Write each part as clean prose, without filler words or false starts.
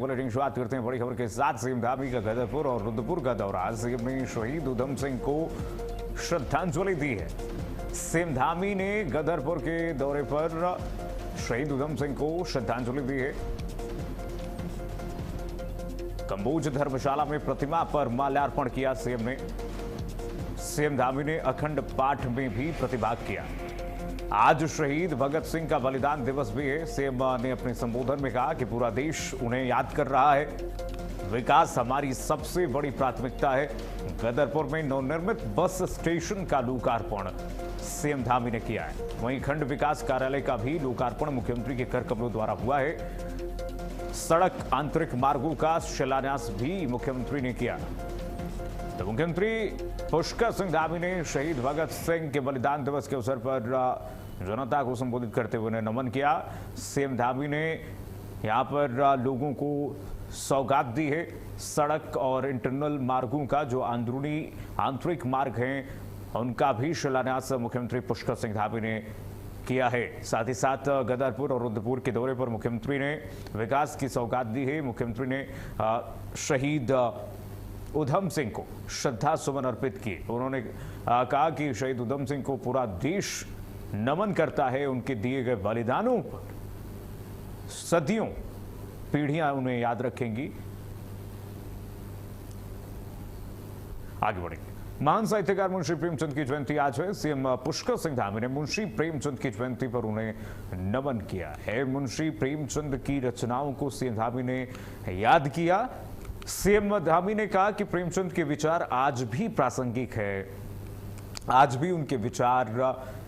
Bulletin शुरुआत करते हैं बड़ी खबर के साथ। सीएम धामी का गदरपुर और रुद्रपुर का दौरा। सीएम ने शहीद उधम सिंह को श्रद्धांजलि दी है। सीएम धामी ने गदरपुर के दौरे पर शहीद उधम सिंह को श्रद्धांजलि दी है। कंबोज धर्मशाला में प्रतिमा पर माल्यार्पण किया सीएम ने। सीएम धामी ने अखंड पाठ में भी प्रतिभाग किया। आज शहीद भगत सिंह का बलिदान दिवस भी है। सीएम ने अपने संबोधन में कहा कि पूरा देश उन्हें याद कर रहा है। विकास हमारी सबसे बड़ी प्राथमिकता है। गदरपुर में नवनिर्मित बस स्टेशन का लोकार्पण सीएम धामी ने किया है। वहीं खंड विकास कार्यालय का भी लोकार्पण मुख्यमंत्री के कर कमलों द्वारा हुआ है। सड़क आंतरिक मार्गों का शिलान्यास भी मुख्यमंत्री ने किया। तो मुख्यमंत्री पुष्कर सिंह धामी ने शहीद भगत सिंह के बलिदान दिवस के अवसर पर जनता को संबोधित करते हुए उन्हें नमन किया। सीएम धामी ने यहां पर लोगों को सौगात दी है। सड़क और इंटरनल मार्गों का जो अंदरूनी आंतरिक मार्ग हैं उनका भी शिलान्यास मुख्यमंत्री पुष्कर सिंह धामी ने किया है। साथ ही साथ गदरपुर और रुद्रपुर के दौरे पर मुख्यमंत्री ने विकास की सौगात दी है। मुख्यमंत्री ने शहीद उधम सिंह को श्रद्धा सुमन अर्पित किए। उन्होंने कहा कि शहीद उधम सिंह को पूरा देश नमन करता है। उनके दिए गए बलिदानों पर सदियों पीढ़ियां उन्हें याद रखेंगी। आगे बढ़ेंगे। महान साहित्यकार मुंशी प्रेमचंद की जयंती आज है। सीएम पुष्कर सिंह धामी ने मुंशी प्रेमचंद की जयंती पर उन्हें नमन किया है। मुंशी प्रेमचंद की रचनाओं को सीएम धामी ने याद किया। सीएम धामी ने कहा कि प्रेमचंद के विचार आज भी प्रासंगिक है। आज भी उनके विचार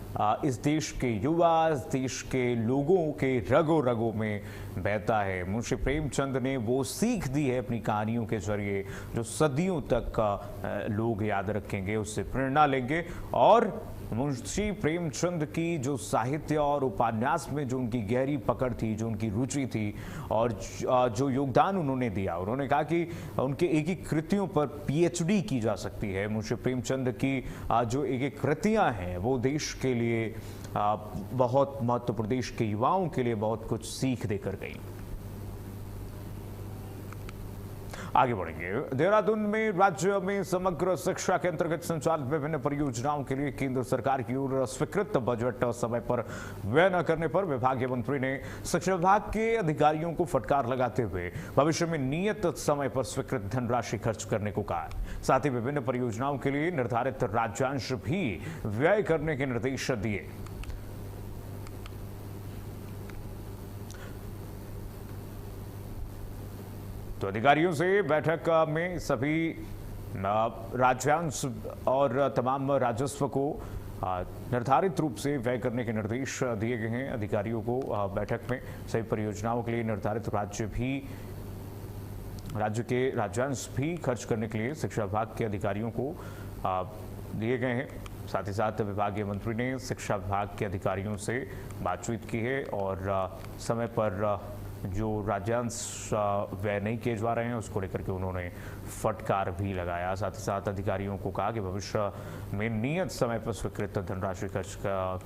इस देश के युवा, इस देश के लोगों के रगों रगों में बहता है। मुंशी प्रेमचंद ने वो सीख दी है अपनी कहानियों के जरिए जो सदियों तक लोग याद रखेंगे, उससे प्रेरणा लेंगे। और मुंशी प्रेमचंद की जो साहित्य और उपन्यास में जो उनकी गहरी पकड़ थी, जो उनकी रुचि थी और जो योगदान उन्होंने दिया, उन्होंने कहा कि उनके एक एक कृतियों पर पीएचडी की जा सकती है। मुंशी प्रेमचंद की जो एक एक कृतियां हैं वो देश के लिए बहुत महत्वपूर्ण, देश के युवाओं के लिए बहुत कुछ सीख देकर गई। आगे बढ़ेंगे। देहरादून में राज्य में समग्र शिक्षा के अंतर्गत संचालित विभिन्न परियोजनाओं के लिए केंद्र सरकार की ओर स्वीकृत बजट समय पर व्यय न करने पर विभागीय मंत्री ने शिक्षा विभाग के अधिकारियों को फटकार लगाते हुए भविष्य में नियत समय पर स्वीकृत धनराशि खर्च करने को कहा। साथ ही विभिन्न परियोजनाओं के लिए निर्धारित राज्यांश भी व्यय करने के निर्देश दिए। तो अधिकारियों से बैठक में सभी राज्यांश और तमाम राजस्व को निर्धारित रूप से व्यय करने के निर्देश दिए गए हैं अधिकारियों को। बैठक में सभी परियोजनाओं के लिए निर्धारित राज्य के राज्यांश भी खर्च करने के लिए शिक्षा विभाग के अधिकारियों को दिए गए हैं। साथ ही साथ विभागीय मंत्री ने शिक्षा विभाग के अधिकारियों से बातचीत की है और समय पर जो राज्यांश व्यय नहीं किए जा रहे हैं उसको लेकर के उन्होंने फटकार भी लगाया। साथ ही साथ अधिकारियों को कहा कि भविष्य में नियत समय पर स्वीकृत धनराशि खर्च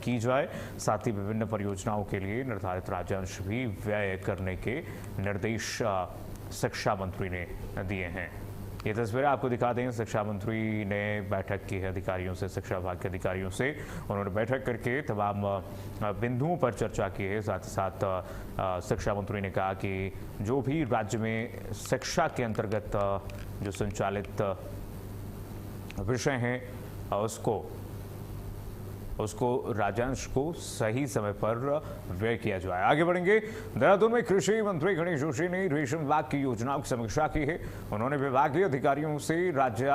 की जाए। साथ ही विभिन्न परियोजनाओं के लिए निर्धारित राज्यांश भी व्यय करने के निर्देश शिक्षा मंत्री ने दिए हैं। ये तस्वीरें आपको दिखा दें। शिक्षा मंत्री ने बैठक की है अधिकारियों से, शिक्षा विभाग के अधिकारियों से। उन्होंने बैठक करके तमाम बिंदुओं पर चर्चा की है। साथ ही साथ शिक्षा मंत्री ने कहा कि जो भी राज्य में शिक्षा के अंतर्गत जो संचालित विषय हैं उसको राज्यांश को सही समय पर व्यय किया जाए। आगे बढ़ेंगे। देहरादून में कृषि मंत्री गणेश जोशी ने रेशम विभाग की योजनाओं की समीक्षा की है। उन्होंने विभागीय अधिकारियों से राज्य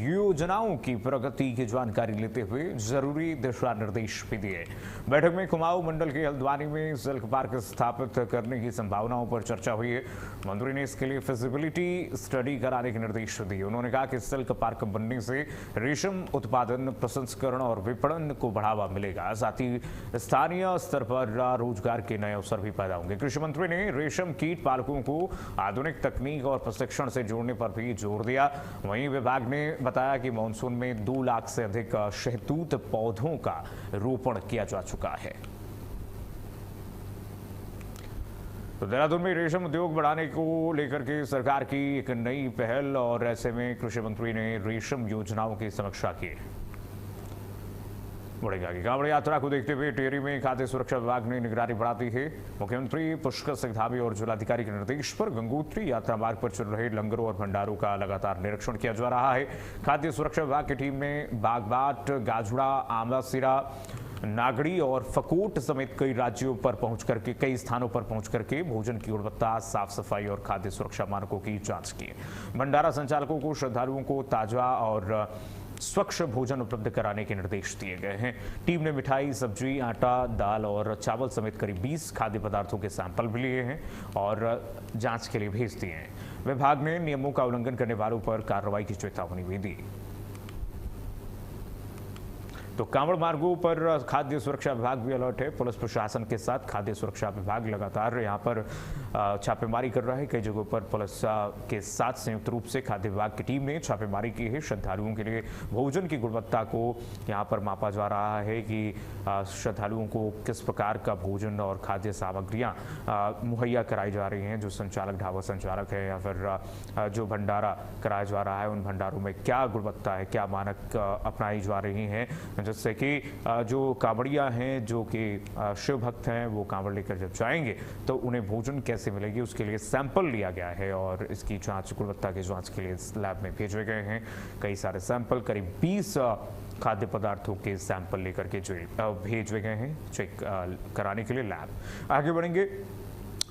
योजनाओं की प्रगति की जानकारी लेते हुए जरूरी दिशा निर्देश भी दिए। बैठक में कुमाऊं मंडल के हल्द्वानी में सिल्क पार्क स्थापित करने की संभावनाओं पर चर्चा हुई है। मंत्री ने इसके लिए फिजिबिलिटी स्टडी कराने के निर्देश दिए। उन्होंने कहा कि सिल्क पार्क बनने से रेशम उत्पादन, प्रसंस्करण और विपणन को बढ़ावा मिलेगा। साथ ही स्थानीय स्तर पर रोजगार के नए अवसर भी पैदा होंगे। कृषि मंत्री ने रेशम कीट पालकों को आधुनिक तकनीक और प्रशिक्षण से जोड़ने पर भी जोर दिया। वहीं विभाग ने बताया कि मानसून में 2 लाख से अधिक शहतूत पौधों का रोपण किया जा चुका है। तो देहरादून में रेशम उद्योग बढ़ाने को लेकर के सरकार की एक नई पहल और ऐसे में कृषि मंत्री ने रेशम योजनाओं की समीक्षा की। बढ़ेगा कि कांवड़ यात्रा को देखते हुए टिहरी में खाद्य सुरक्षा विभाग ने निगरानी बढ़ा दी है। मुख्यमंत्री पुष्कर सिंह धामी और जिलाधिकारी के निर्देश पर गंगोत्री यात्रा मार्ग पर चल रहे लंगरों और भंडारों का लगातार निरीक्षण किया जा रहा है। खाद्य सुरक्षा विभाग की टीम ने बागबाट, गाजुड़ा, आमला सिरा, नागड़ी और फकोट समेत कई राज्यों पर पहुंच करके कई स्थानों पर पहुंच करके भोजन की गुणवत्ता, साफ सफाई और खाद्य सुरक्षा मानकों की जांच की। भंडारा संचालकों को श्रद्धालुओं को ताजा और स्वच्छ भोजन उपलब्ध कराने के निर्देश दिए गए हैं। टीम ने मिठाई, सब्जी, आटा, दाल और चावल समेत करीब 20 खाद्य पदार्थों के सैंपल भी लिए हैं और जांच के लिए भेज दिए हैं। विभाग ने नियमों का उल्लंघन करने वालों पर कार्रवाई की चेतावनी भी दी। तो कांवड़ मार्गों पर खाद्य सुरक्षा विभाग भी अलर्ट है। पुलिस प्रशासन के साथ खाद्य सुरक्षा विभाग लगातार यहां पर छापेमारी कर रहा है। कई जगहों पर पुलिस के साथ संयुक्त रूप से खाद्य विभाग की टीम ने छापेमारी की है। श्रद्धालुओं के लिए भोजन की गुणवत्ता को यहां पर मापा जा रहा है कि श्रद्धालुओं को किस प्रकार का भोजन और खाद्य सामग्रियां मुहैया कराई जा रही हैं। जो संचालक, ढाबा संचालक है या फिर जो भंडारा कराया जा रहा है, उन भंडारों में क्या गुणवत्ता है, क्या मानक अपनाई जा रही हैं, जिससे कि जो कांवड़िया हैं, जो कि शिव भक्त हैं, वो कांवड़ लेकर जब जाएंगे तो उन्हें भोजन कैसे मिलेगी, उसके लिए सैंपल लिया गया है और इसकी जांच, गुणवत्ता की जांच के लिए लैब में भेजे गए हैं। कई सारे सैंपल, करीब 20 खाद्य पदार्थों के सैंपल लेकर के जो भेजे गए हैं चेक कराने के लिए लैब। आगे बढ़ेंगे।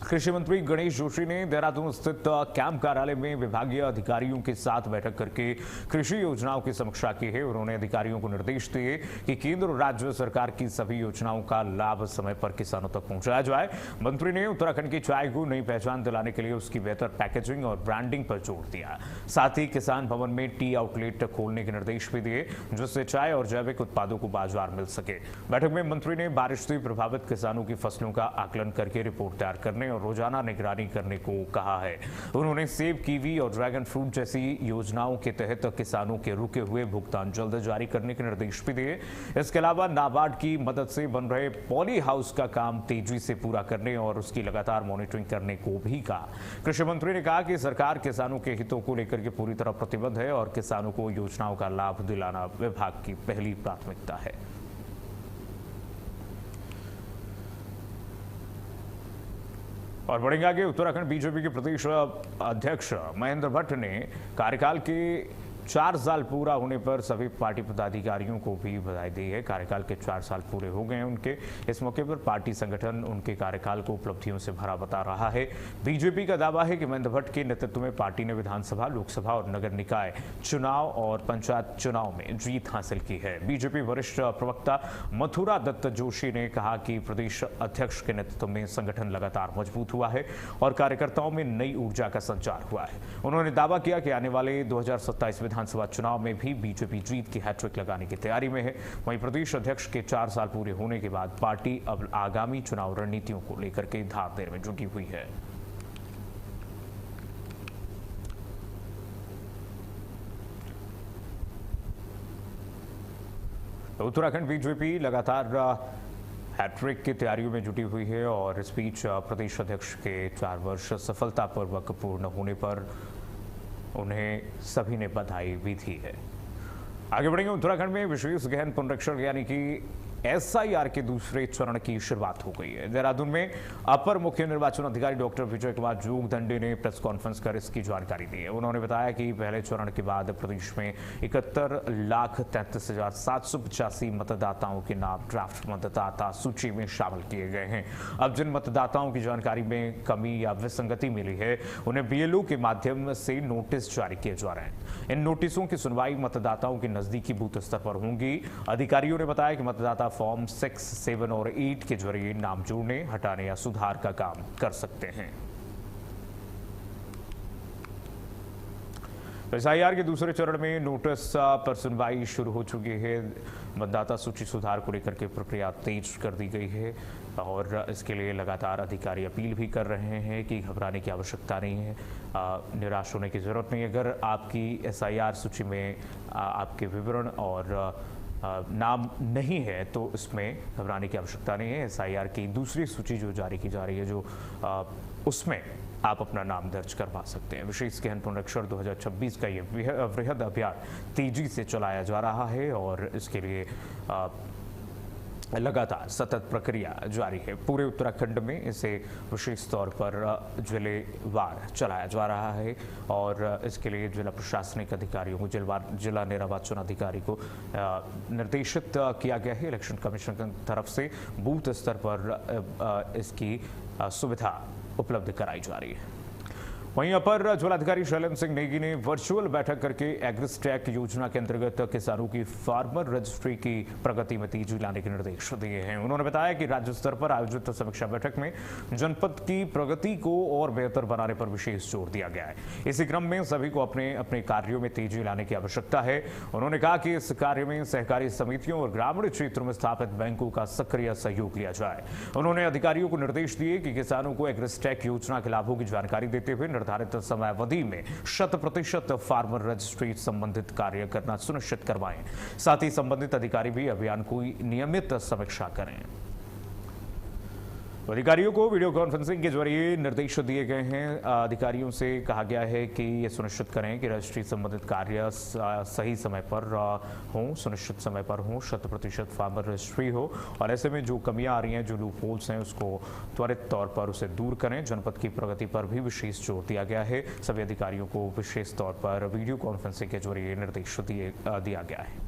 कृषि मंत्री गणेश जोशी ने देहरादून स्थित कैंप कार्यालय में विभागीय अधिकारियों के साथ बैठक करके कृषि योजनाओं की समीक्षा की है। उन्होंने अधिकारियों को निर्देश दिए कि केंद्र और राज्य सरकार की सभी योजनाओं का लाभ समय पर किसानों तक पहुंचाया जाए। मंत्री ने उत्तराखंड की चाय को नई पहचान दिलाने के लिए उसकी बेहतर पैकेजिंग और ब्रांडिंग पर जोर दिया। साथ ही किसान भवन में टी आउटलेट खोलने के निर्देश भी दिए, जिससे चाय और जैविक उत्पादों को बाजार मिल सके। बैठक में मंत्री ने बारिश से प्रभावित किसानों की फसलों का आकलन करके रिपोर्ट तैयार करने और रोजाना निगरानी करने को कहा है। उन्होंने सेब, कीवी और ड्रैगन फ्रूट जैसी योजनाओं के तहत किसानों के रुके हुए भुगतान जल्द जारी करने के निर्देश भी दिए। इसके अलावा नाबार्ड की मदद से बन रहे पॉली हाउस का काम तेजी से पूरा करने और उसकी लगातार मॉनिटरिंग करने को भी कहा। कृषि मंत्री ने कहा कि सरकार किसानों के हितों को लेकर के पूरी तरह प्रतिबद्ध है और किसानों को योजनाओं का लाभ दिलाना विभाग की पहली प्राथमिकता है। और बढ़ेंगे आगे। उत्तराखंड बीजेपी के प्रदेश अध्यक्ष महेंद्र भट्ट ने कार्यकाल के 4 साल पूरा होने पर सभी पार्टी पदाधिकारियों को भी बधाई दी है। कार्यकाल के 4 साल पूरे हो गए हैं उनके। इस मौके पर पार्टी संगठन उनके कार्यकाल को उपलब्धियों से भरा बता रहा है। बीजेपी का दावा है कि महेंद्र भट्ट के नेतृत्व में पार्टी ने विधानसभा, लोकसभा और नगर निकाय चुनाव और पंचायत चुनाव में जीत हासिल की है। बीजेपी वरिष्ठ प्रवक्ता मथुरा दत्त जोशी ने कहा कि प्रदेश अध्यक्ष के नेतृत्व में संगठन लगातार मजबूत हुआ है और कार्यकर्ताओं में नई ऊर्जा का संचार हुआ है। उन्होंने दावा किया कि आने वाले 2027 विधानसभा चुनाव में भी बीजेपी जीत की हैट्रिक लगाने की तैयारी में है। वहीं प्रदेश अध्यक्ष के 4 साल पूरे होने के बाद पार्टी अब आगामी चुनाव रणनीतियों को लेकर के धार देने में जुटी हुई है। उत्तराखंड बीजेपी लगातार हैट्रिक की तैयारियों में जुटी हुई है और इस बीच प्रदेश अध्यक्ष के 4 वर्ष सफलतापूर्वक पूर्ण होने पर उन्हें सभी ने बधाई भी दी है। आगे बढ़ेंगे। उत्तराखंड में विशेष गहन पुनरीक्षण यानी कि SIR के दूसरे चरण की शुरुआत हो गई है। देहरादून में अपर मुख्य निर्वाचन अधिकारी डॉक्टर विजय कुमार जोगदंडे ने प्रेस कॉन्फ्रेंस कर इसकी जानकारी दी है। उन्होंने बताया कि पहले चरण के बाद प्रदेश में 71,33,785 मतदाताओं के नाम ड्राफ्ट मतदाता सूची में शामिल किए गए हैं। अब जिन मतदाताओं की जानकारी में कमी या विसंगति मिली है, उन्हें BLO के माध्यम से नोटिस जारी किए जा रहे हैं। इन नोटिसों की सुनवाई मतदाताओं के नजदीकी बूथ स्तर पर होंगी। अधिकारियों ने बताया कि मतदाता फॉर्म 6, 7 और 8 के जरिए नाम जोड़ने, हटाने या सुधार का काम कर सकते हैं। SIR के दूसरे चरण में नोटिस पर सुनवाई शुरू हो चुकी है। मतदाता सूची सुधार को लेकर के प्रक्रिया तेज कर दी गई है और इसके लिए लगातार अधिकारी अपील भी कर रहे हैं कि घबराने की आवश्यकता नहीं है, निराश होने की जरूरत नहीं। अगर आपकी SIR सूची में आपके विवरण और नाम नहीं है तो इसमें घबराने की आवश्यकता नहीं है। एसआईआर की दूसरी सूची जो जारी की जा रही है, जो उसमें आप अपना नाम दर्ज करवा सकते हैं। विशेष गहन पुनरीक्षण 2026 का ये वृहद अभियान तेजी से चलाया जा रहा है और इसके लिए लगातार सतत प्रक्रिया जारी है। पूरे उत्तराखंड में इसे विशेष तौर पर जिलेवार चलाया जा रहा है और इसके लिए जिला प्रशासनिक अधिकारियों को, जिला निर्वाचन अधिकारी को निर्देशित किया गया है। इलेक्शन कमीशन की तरफ से बूथ स्तर पर इसकी सुविधा उपलब्ध कराई जा रही है। वहीं अपर जिलाधिकारी शैलेंद्र सिंह नेगी ने वर्चुअल बैठक करके एग्रीस्टैक योजना के अंतर्गत किसानों की फार्मर रजिस्ट्री की प्रगति में तेजी लाने के निर्देश दिए हैं। उन्होंने बताया कि राज्य स्तर पर आयोजित समीक्षा बैठक में जनपद की प्रगति को और बेहतर बनाने पर विशेष जोर दिया गया है। इसी क्रम में सभी को अपने अपने कार्यों में तेजी लाने की आवश्यकता है। उन्होंने कहा कि इस कार्य में सहकारी समितियों और ग्रामीण क्षेत्रों में स्थापित बैंकों का सक्रिय सहयोग लिया जाए। उन्होंने अधिकारियों को निर्देश दिए कि किसानों को एग्रीस्टैक योजना के लाभों की जानकारी देते हुए निर्धारित समयावधि में 100% फार्मर रजिस्ट्री संबंधित कार्य करना सुनिश्चित करवाएं। साथ ही संबंधित अधिकारी भी अभियान की नियमित समीक्षा करें। अधिकारियों को वीडियो कॉन्फ्रेंसिंग के जरिए निर्देश दिए गए हैं। अधिकारियों से कहा गया है कि ये सुनिश्चित करें कि रजिस्ट्री संबंधित कार्य सही समय पर हों, सुनिश्चित समय पर हों, 100% फार्मर रजिस्ट्री हो और ऐसे में जो कमियां आ रही हैं, जो लूप होल्स हैं, उसको त्वरित तौर पर उसे दूर करें। जनपद की प्रगति पर भी विशेष जोर दिया गया है। सभी अधिकारियों को विशेष तौर पर वीडियो कॉन्फ्रेंसिंग के जरिए निर्देश दिया गया है।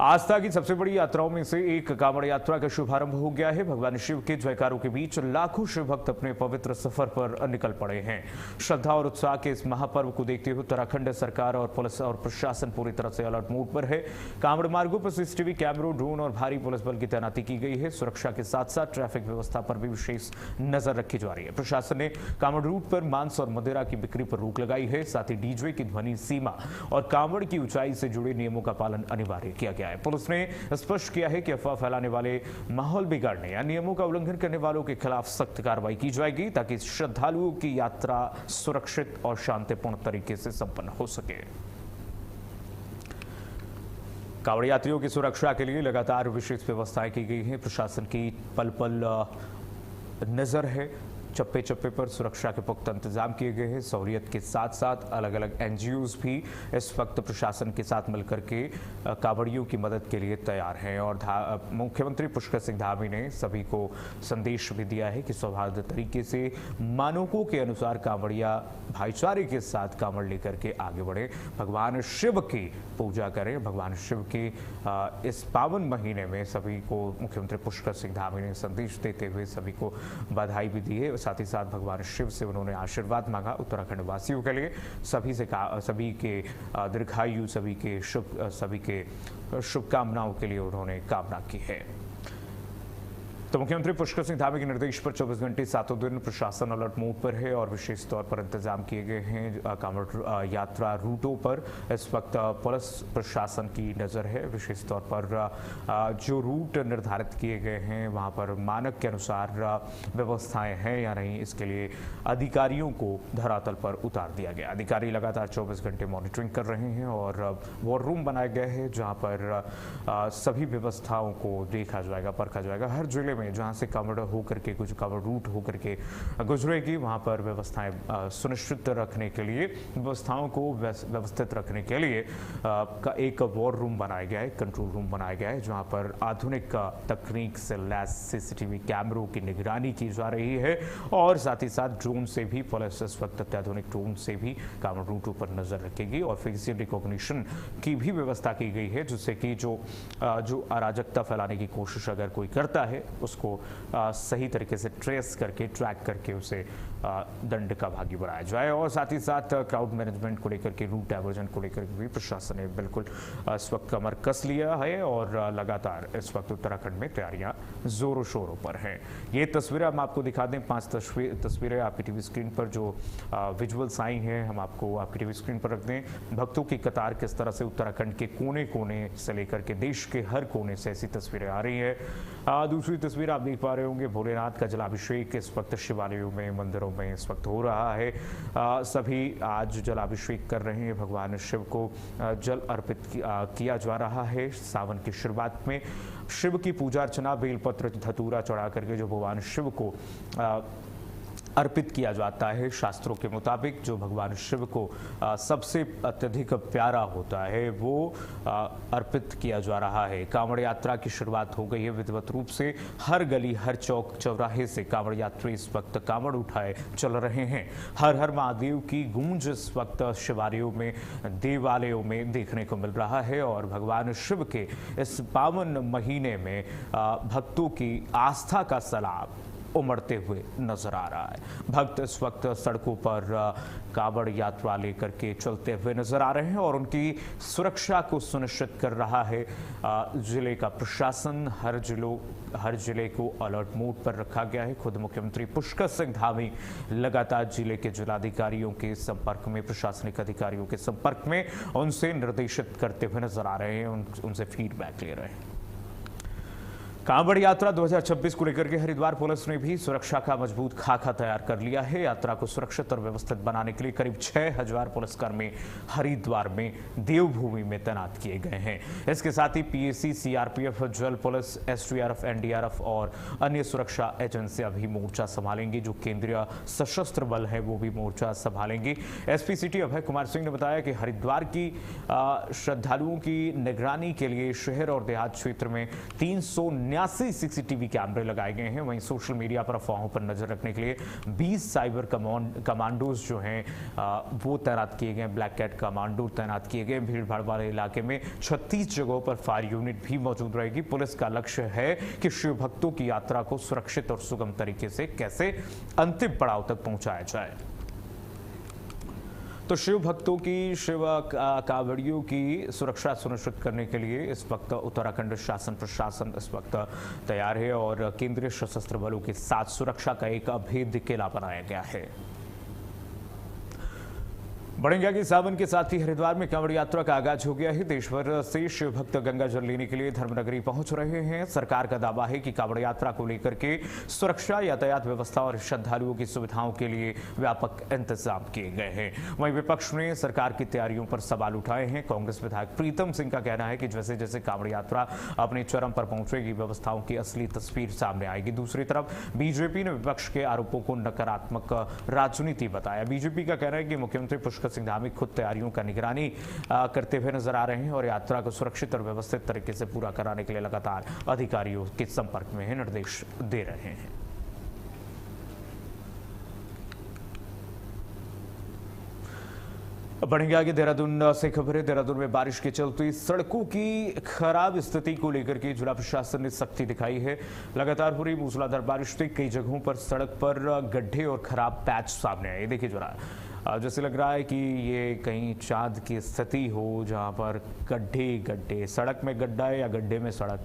आस्था की सबसे बड़ी यात्राओं में से एक कांवड़ यात्रा का शुभारंभ हो गया है। भगवान शिव के जयकारों के बीच लाखों शिव भक्त अपने पवित्र सफर पर निकल पड़े हैं। श्रद्धा और उत्साह के इस महापर्व को देखते हुए उत्तराखंड सरकार और पुलिस और प्रशासन पूरी तरह से अलर्ट मोड पर है। कांवड़ मार्गों पर सीसीटीवी कैमरों, ड्रोन और भारी पुलिस बल की तैनाती की गई है। सुरक्षा के साथ साथ ट्रैफिक व्यवस्था पर भी विशेष नजर रखी जा रही है। प्रशासन ने कांवड़ रूट पर मांस और मदिरा की बिक्री पर रोक लगाई है। साथ ही डीजे की ध्वनि सीमा और कांवड़ की ऊंचाई से जुड़े नियमों का पालन अनिवार्य किया गया है। पुलिस ने स्पष्ट किया है कि अफवाह फैलाने वाले, माहौल बिगाड़ने या नियमों का उल्लंघन करने वालों के खिलाफ सख्त कार्रवाई की जाएगी ताकि श्रद्धालुओं की यात्रा सुरक्षित और शांतिपूर्ण तरीके से संपन्न हो सके। कांवड़ यात्रियों की सुरक्षा के लिए लगातार विशेष व्यवस्थाएं की गई हैं। प्रशासन की पल पल नजर है। चप्पे चप्पे पर सुरक्षा के पुख्ता इंतजाम किए गए हैं। सहूलियत के साथ साथ अलग अलग एनजीओज भी इस वक्त प्रशासन के साथ मिलकर के कांवड़ियों की मदद के लिए तैयार हैं और मुख्यमंत्री पुष्कर सिंह धामी ने सभी को संदेश भी दिया है कि सौहार्द तरीके से मानकों के अनुसार कांवड़िया भाईचारे के साथ कांवड़ लेकर के आगे बढ़े, भगवान शिव की पूजा करें। भगवान शिव के इस पावन महीने में सभी को मुख्यमंत्री पुष्कर सिंह धामी ने संदेश देते हुए सभी को बधाई भी दी है। साथ ही साथ भगवान शिव से उन्होंने आशीर्वाद मांगा उत्तराखंड वासियों के लिए। सभी के दीर्घायु, सभी के शुभकामनाओं के लिए उन्होंने कामना की है। तो मुख्यमंत्री पुष्कर सिंह धामी के निर्देश पर 24 घंटे 7 दिन प्रशासन अलर्ट मोड पर है और विशेष तौर पर इंतजाम किए गए हैं। कांवड़ यात्रा रूटों पर इस वक्त पुलिस प्रशासन की नज़र है। विशेष तौर पर जो रूट निर्धारित किए गए हैं वहां पर मानक के अनुसार व्यवस्थाएं हैं या नहीं, इसके लिए अधिकारियों को धरातल पर उतार दिया गया। अधिकारी लगातार 24 घंटे मॉनिटरिंग कर रहे हैं और वॉर रूम बनाया गया है जहाँ पर सभी व्यवस्थाओं को देखा जाएगा, परखा जाएगा। हर जिले में जहां से कांवड़ होकर के कुछ कांवड़ रूट होकर के गुजरेगी वहां पर व्यवस्थाएं सुनिश्चित रखने के लिए, व्यवस्थाओं को व्यवस्थित रखने के लिए का एक वॉर रूम बनाया गया है, कंट्रोल रूम बनाया गया है जहां पर आधुनिक तकनीक से लैस सीसीटीवी कैमरों की निगरानी की जा रही है और साथ ही साथ ड्रोन से भी पुलिस इस वक्त अत्याधुनिक ड्रोन से भी कांवड़ रूटों पर नजर रखेगी और फेशियल रिकॉग्निशन की भी व्यवस्था की गई है जिससे कि जो अराजकता फैलाने की कोशिश अगर कोई करता है उसको सही तरीके से ट्रेस करके, ट्रैक करके उसे दंड का भागी बनाया जाए। और साथ ही साथ क्राउड मैनेजमेंट को लेकर के, रूट डाइवर्जन को लेकर भी प्रशासन ने बिल्कुल इस वक्त कमर कस लिया है और लगातार इस वक्त उत्तराखंड में तैयारियां जोरों शोरों पर हैं। ये तस्वीरें हम आपको दिखा दें, 5 तस्वीरें आपकी टीवी स्क्रीन पर जो विजुअल्स आई हैं हम आपको आपकी टीवी स्क्रीन पर रख दें। भक्तों की कतार किस तरह से उत्तराखंड के कोने कोने से लेकर के देश के हर कोने से ऐसी तस्वीरें आ रही है। दूसरी तस्वीर आप देख पा रहे होंगे, भोलेनाथ का जलाभिषेक इस वक्त शिवालयों में, मंदिरों में इस वक्त हो रहा है। सभी आज जलाभिषेक कर रहे हैं, भगवान शिव को जल अर्पित किया जा रहा है। सावन की शुरुआत में शिव की पूजा अर्चना, बेलपत्र धतूरा चढ़ा करके जो भगवान शिव को अर्पित किया जाता है। शास्त्रों के मुताबिक जो भगवान शिव को सबसे अत्यधिक प्यारा होता है वो अर्पित किया जा रहा है। कांवड़ यात्रा की शुरुआत हो गई है विधिवत रूप से। हर गली, हर चौक चौराहे से कांवड़ यात्री इस वक्त कांवड़ उठाए चल रहे हैं। हर हर महादेव की गूंज इस वक्त शिवालयों में, देवालयों में देखने को मिल रहा है और भगवान शिव के इस पावन महीने में भक्तों की आस्था का सैलाब उमड़ते हुए नजर आ रहा है। भक्त इस वक्त सड़कों पर कांवड़ यात्रा लेकर के चलते हुए नजर आ रहे हैं और उनकी सुरक्षा को सुनिश्चित कर रहा है जिले का प्रशासन। हर जिले को अलर्ट मोड पर रखा गया है। खुद मुख्यमंत्री पुष्कर सिंह धामी लगातार जिले के जिलाधिकारियों के संपर्क में, प्रशासनिक अधिकारियों के संपर्क में, उनसे निर्देशित करते हुए नजर आ रहे हैं, उनसे फीडबैक ले रहे हैं। कांवड़ यात्रा 2026 को लेकर के हरिद्वार पुलिस ने भी सुरक्षा का मजबूत खाका तैयार कर लिया है। यात्रा को सुरक्षित और व्यवस्थित बनाने के लिए करीब 6000 पुलिसकर्मी हरिद्वार में देवभूमि में तैनात किए गए हैं। इसके साथ ही पीएसी, सीआरपीएफ, जल पुलिस, एसडीआरएफ, एनडीआरएफ और अन्य सुरक्षा एजेंसियां भी मोर्चा संभालेंगी। जो केंद्रीय सशस्त्र बल है वो भी मोर्चा संभालेंगी। एसपी सिटी अभय कुमार सिंह ने बताया कि हरिद्वार की श्रद्धालुओं की निगरानी के लिए शहर और देहात क्षेत्र में 379 सीसीटीवी कैमरे लगाए गए हैं। वहीं सोशल मीडिया पर अफवाहों पर नजर रखने के लिए 20 साइबर कमांडोज जो हैं वो तैनात किए गए। ब्लैक कैट कमांडो तैनात किए गए। भीड़ भाड़ वाले इलाके में 36 जगहों पर फायर यूनिट भी मौजूद रहेगी। पुलिस का लक्ष्य है कि शिव भक्तों की यात्रा को सुरक्षित और सुगम तरीके से कैसे अंतिम पड़ाव तक पहुंचाया जाए। तो शिव भक्तों की, शिव कांवड़ियों की सुरक्षा सुनिश्चित करने के लिए इस वक्त उत्तराखंड शासन प्रशासन इस वक्त तैयार है और केंद्रीय सशस्त्र बलों के साथ सुरक्षा का एक अभेद्य किला बनाया गया है। बढ़ेंगे आगे। सावन के साथ ही हरिद्वार में कांवड़ यात्रा का आगाज हो गया है। देश भर से शिव भक्त गंगा जल लेने के लिए धर्मनगरी पहुंच रहे हैं। सरकार का दावा है कि कांवड़ यात्रा को लेकर के सुरक्षा, यातायात व्यवस्था और श्रद्धालुओं की सुविधाओं के लिए व्यापक इंतजाम किए गए हैं। वहीं विपक्ष ने सरकार की तैयारियों पर सवाल उठाए हैं। कांग्रेस विधायक प्रीतम सिंह का कहना है कि जैसे जैसे कांवड़ यात्रा अपने चरम पर पहुंचेगी, व्यवस्थाओं की असली तस्वीर सामने आएगी। दूसरी तरफ बीजेपी ने विपक्ष के आरोपों को नकारात्मक राजनीति बताया। बीजेपी का कहना है कि मुख्यमंत्री पुष्कर सिंह धामी खुद तैयारियों का निगरानी करते हुए नजर आ रहे हैं और यात्रा को सुरक्षित और व्यवस्थित तरीके से पूरा कराने के लिए लगातार अधिकारियों के संपर्क में निर्देश दे रहे हैं। बढ़ेंगे आगे। देहरादून से खबर है। देहरादून में बारिश के चलते सड़कों की खराब स्थिति को लेकर के जिला प्रशासन ने सख्ती दिखाई है। लगातार हो रही मूसलाधार बारिश से कई जगहों पर सड़क पर गड्ढे और खराब पैच सामने आए। देखिए जरा, जैसे लग रहा है कि ये कहीं चांद की स्थिति हो जहां पर गड्ढे, सड़क में गड्ढा है या गड्ढे में सड़क।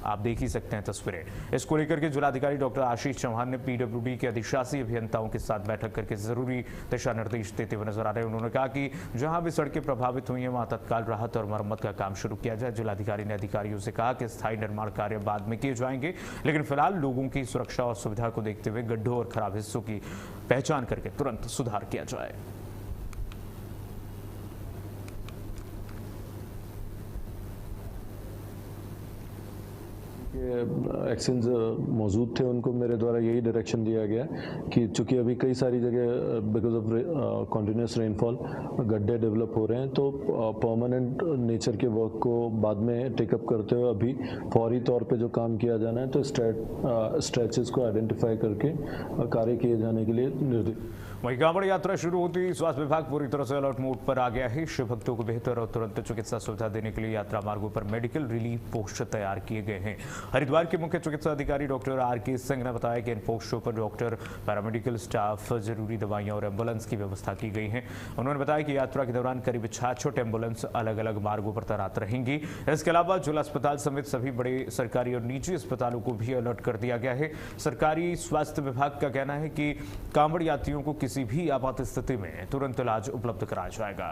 आप देख ही सकते हैं तस्वीरें। इसको लेकर के जिलाधिकारी डॉक्टर आशीष चौहान ने पीडब्ल्यूडी के अधिशासी अभियंताओं के साथ बैठक करके जरूरी दिशा निर्देश देते हुए नजर आ रहे हैं। उन्होंने कहा कि जहां भी सड़कें प्रभावित हुई हैं वहां तत्काल राहत और मरम्मत का काम शुरू किया जाए। जिलाधिकारी ने अधिकारियों से कहा कि स्थायी निर्माण कार्य बाद में किए जाएंगे, लेकिन फिलहाल लोगों की सुरक्षा और सुविधा को देखते हुए गड्ढों और खराब हिस्सों की पहचान करके तुरंत सुधार किया जाए। एक्शंस मौजूद थे, उनको मेरे द्वारा यही डायरेक्शन दिया गया कि चूंकि अभी कई सारी जगह बिकॉज ऑफ कंटिन्यूस रेनफॉल गड्ढे डेवलप हो रहे हैं, तो परमानेंट नेचर के वर्क को बाद में टेकअप करते हुए अभी फौरी तौर पे जो काम किया जाना है तो स्ट्रेचेस को आइडेंटिफाई करके कार्य किए जाने के लिए निर्देश। वहीं कांवड़ यात्रा शुरू होती ही स्वास्थ्य विभाग पूरी तरह से अलर्ट मोड पर आ गया है। शिव भक्तों को बेहतर और तुरंत चिकित्सा सुविधा देने के लिए यात्रा मार्गों पर मेडिकल रिलीफ पोस्ट तैयार किए गए हैं। हरिद्वार के मुख्य चिकित्सा अधिकारी डॉक्टर आर.के. सिंह ने बताया कि इन पोस्टों पर डॉक्टर, पैरामेडिकल स्टाफ, जरूरी दवाइयां और एम्बुलेंस की व्यवस्था की गई है। उन्होंने बताया कि यात्रा के दौरान करीब 66 एम्बुलेंस अलग अलग मार्गों पर तैनात रहेंगी। इसके अलावा जिला अस्पताल समेत सभी बड़े सरकारी और निजी अस्पतालों को भी अलर्ट कर दिया गया है। सरकारी स्वास्थ्य विभाग का कहना है कि कांवड़ यात्रियों को किसी भी आपात स्थिति में तुरंत इलाज उपलब्ध कराया जाएगा।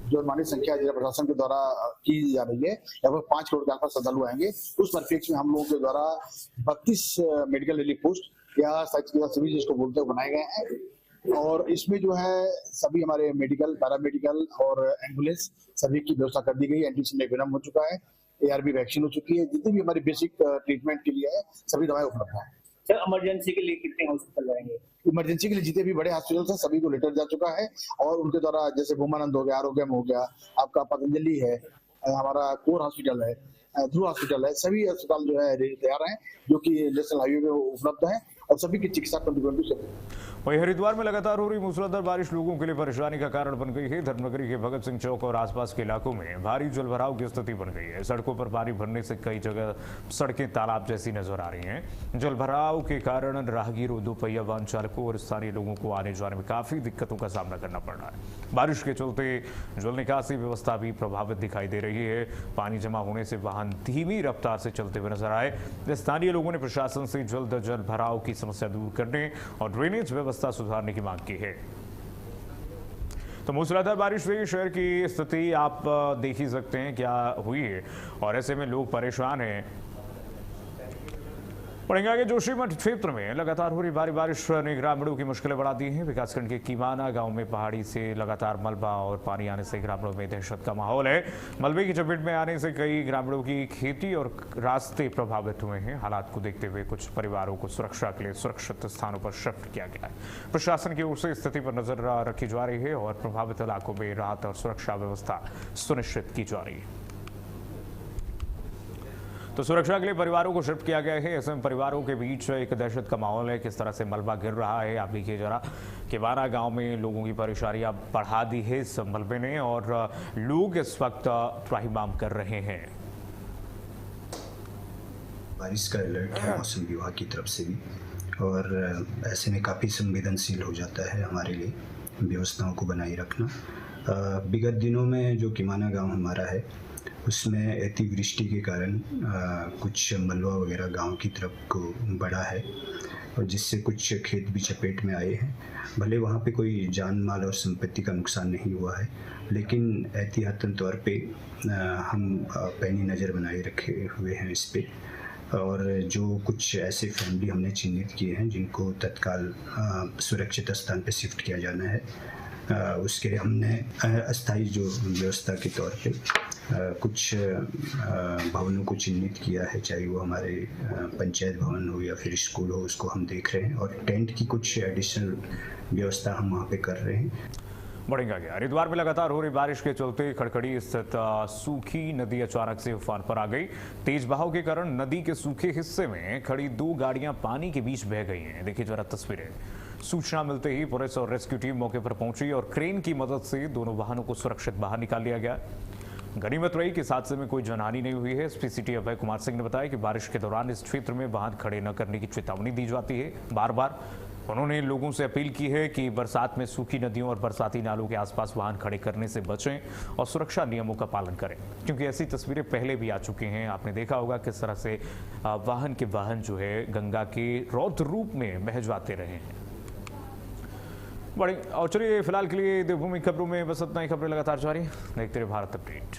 जो अनुमानित संख्या जिला प्रशासन के द्वारा की जा रही है, लगभग 5 करोड़ के आसपास श्रद्धालु आएंगे। उस परिप्रेक्ष्य में हम लोगों के द्वारा 32 मेडिकल रिलीफ पोस्ट या सिविल जिसको बोलते हैं बनाए गए हैं, और इसमें जो है सभी हमारे मेडिकल, पैरामेडिकल और एम्बुलेंस सभी की व्यवस्था कर दी गई है। एंटीसेप्टिक वेनम हो चुका है, ARV वैक्सीन हो चुकी है, जितनी भी हमारी बेसिक ट्रीटमेंट के लिए है सभी दवाएं उपलब्ध हैं। सर, इमरजेंसी के लिए कितने हॉस्पिटल रहेंगे? इमरजेंसी के लिए जितने भी बड़े हॉस्पिटल हैं सभी को लेटर जा चुका है, और उनके द्वारा जैसे भूमानंद हो गया, आरोग्यम हो गया, आपका पतंजलि है, हमारा कोर हॉस्पिटल है, ध्रुव हॉस्पिटल है, सभी अस्पताल जो है तैयार हैं, जो कि नेशनल हाईवे पे उपलब्ध है, और सभी की चिकित्सा कंटिन्यूटी से। वहीं हरिद्वार में लगातार हो रही मूसलाधार बारिश लोगों के लिए परेशानी का कारण बन गई है। धर्मनगरी के भगत सिंह चौक और आसपास के इलाकों में भारी जलभराव की स्थिति बन गई है। सड़कों पर पानी भरने से कई जगह सड़कें तालाब जैसी नजर आ रही हैं। जलभराव के कारण राहगीरों, दोपहिया वाहन चालकों और स्थानीय लोगों को आने जाने में काफी दिक्कतों का सामना करना पड़ रहा है। बारिश के चलते जल निकासी व्यवस्था भी प्रभावित दिखाई दे रही है। पानी जमा होने से वाहन धीमी रफ्तार से चलते हुए नजर आए। स्थानीय लोगों ने प्रशासन से जल्द जल भराव की समस्या दूर करने और ड्रेनेज व्यवस्था सुधारने की मांग की है। तो मूसलाधार बारिश से शहर की स्थिति आप देख ही सकते हैं क्या हुई है, और ऐसे में लोग परेशान हैं। पढ़ेंगे आगे। जोशीमठ क्षेत्र में लगातार हो रही भारी बारिश ने ग्रामीणों की मुश्किलें बढ़ा दी हैं। विकासखंड के कीमाना गांव में पहाड़ी से लगातार मलबा और पानी आने से ग्रामीणों में दहशत का माहौल है। मलबे की चपेट में आने से कई ग्रामीणों की खेती और रास्ते प्रभावित हुए हैं। हालात को देखते हुए कुछ परिवारों को सुरक्षा के लिए सुरक्षित स्थानों पर शिफ्ट किया गया है। प्रशासन की ओर से स्थिति पर नजर रखी जा रही है और प्रभावित इलाकों में राहत और सुरक्षा व्यवस्था सुनिश्चित की जा रही है। तो सुरक्षा के लिए परिवारों को शिफ्ट किया गया है। ऐसे में परिवारों के बीच एक दहशत का माहौल है। किस तरह से मलबा गिर रहा है आप देखिए जरा। केवाना गांव में लोगों की परेशानियां बढ़ा दी है इस मलबे ने, और लोग इस वक्त त्राहिमाम कर रहे हैं। बारिश का अलर्ट है मौसम विभाग की तरफ से भी, और ऐसे में काफ़ी संवेदनशील हो जाता है हमारे लिए व्यवस्थाओं को बनाए रखना। विगत दिनों में जो कीमाना गांव हमारा है उसमें अतिवृष्टि के कारण कुछ मलबा वगैरह गांव की तरफ को बढ़ा है, और जिससे कुछ खेत भी चपेट में आए हैं। भले वहां पे कोई जान माल और संपत्ति का नुकसान नहीं हुआ है, लेकिन एहतियातन तौर पे हम पैनी नज़र बनाए रखे हुए हैं इस पे, और जो कुछ ऐसे फैमिली हमने चिन्हित किए हैं जिनको तत्काल सुरक्षित स्थान पे शिफ्ट किया जाना है, उसके लिए हमने अस्थायी जो व्यवस्था के तौर पे कुछ भवनों को चिन्हित किया है, चाहे वो हमारे पंचायत भवन हो या फिर स्कूल हो, उसको हम देख रहे हैं, और टेंट की कुछ एडिशनल व्यवस्था हम वहाँ पे कर रहे हैं। बढ़ेंगे आगे। हरिद्वार में लगातार हो रही बारिश के चलते खड़खड़ी स्थित सूखी नदी अचानक से उफान पर आ गई। तेज बहाव के कारण नदी के सूखे हिस्से में खड़ी 2 गाड़ियां पानी के बीच बह गई हैं। देखिए जरा तस्वीरें। सूचना मिलते ही पुलिस और रेस्क्यू टीम मौके पर पहुंची और क्रेन की मदद से दोनों वाहनों को सुरक्षित बाहर निकाल लिया गया। गनीमत रही कि इस हादसे में कोई जनहानि नहीं हुई है। एसपी सिटी अभय कुमार सिंह ने बताया कि बारिश के दौरान इस क्षेत्र में वाहन खड़े न करने की चेतावनी दी जाती है बार बार। उन्होंने लोगों से अपील की है कि बरसात में सूखी नदियों और बरसाती नालों के आसपास वाहन खड़े करने से बचें और सुरक्षा नियमों का पालन करें, क्योंकि ऐसी तस्वीरें पहले भी आ चुकी हैं। आपने देखा होगा किस तरह से वाहन जो है गंगा के रौद्र रूप में बह जाते रहे हैं। बड़ी और चलिए फिलहाल के लिए देवभूमि खबरों में बस इतना ही। खबरें लगातार जारी, देखते रहिए भारत अपडेट।